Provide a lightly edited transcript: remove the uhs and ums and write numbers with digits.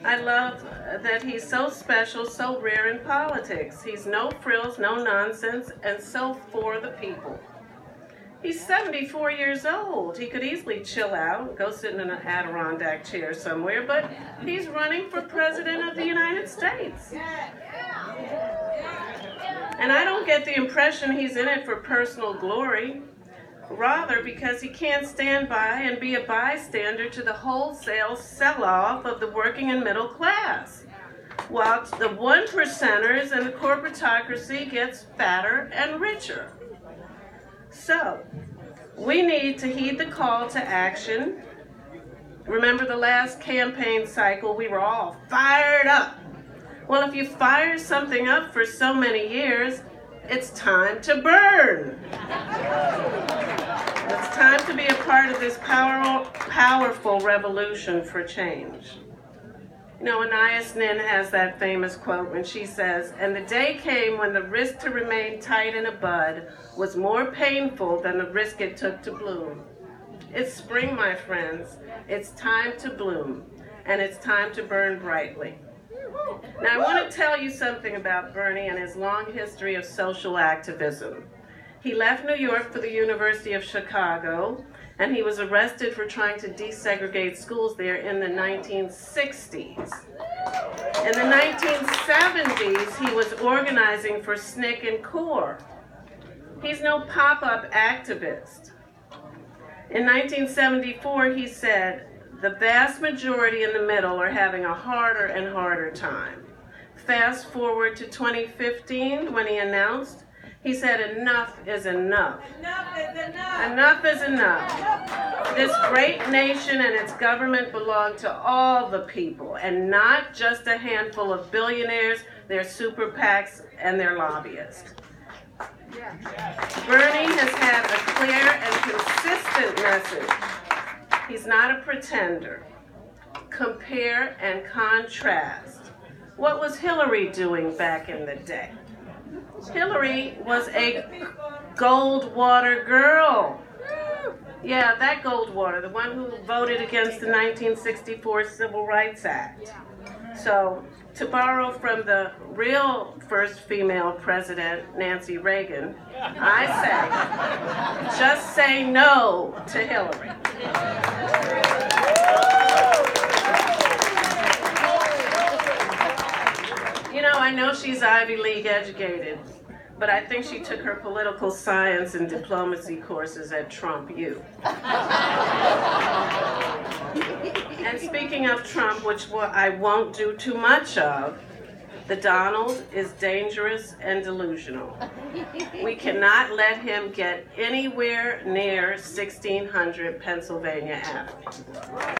I love that he's so special, so rare in politics. He's no frills, no nonsense, and so for the people. He's 74 years old. He could easily chill out, go sit in an Adirondack chair somewhere, but he's running for President of the United States. And I don't get the impression he's in it for personal glory. Rather, because he can't stand by and be a bystander to the wholesale sell-off of the working and middle class, while the one percenters and the corporatocracy gets fatter and richer. So, we need to heed the call to action. Remember the last campaign cycle, we were all fired up. Well, if you fire something up for so many years, it's time to burn. It's time to be a part of this powerful revolution for change. You know, Anais Nin has that famous quote when she says, "And the day came when the risk to remain tight in a bud was more painful than the risk it took to bloom." It's spring, my friends. It's time to bloom, and it's time to burn brightly. Now, I want to tell you something about Bernie and his long history of social activism. He left New York for the University of Chicago, and he was arrested for trying to desegregate schools there in the 1960s. In the 1970s, he was organizing for SNCC and CORE. He's no pop-up activist. In 1974, he said, "The vast majority in the middle are having a harder and harder time." Fast forward to 2015, when he announced, he said, "Enough is enough. Enough is enough. Enough is enough. This great nation and its government belong to all the people, and not just a handful of billionaires, their super PACs, and their lobbyists." Bernie has had a clear and consistent message. He's not a pretender. Compare and contrast. What was Hillary doing back in the day? Hillary was a Goldwater girl. Yeah, that Goldwater, the one who voted against the 1964 Civil Rights Act. So, to borrow from the real first female president, Nancy Reagan, I say, just say no to Hillary. You know, I know she's Ivy League educated, but I think she took her political science and diplomacy courses at Trump U. And speaking of Trump, which I won't do too much of, the Donald is dangerous and delusional. We cannot let him get anywhere near 1600 Pennsylvania Avenue.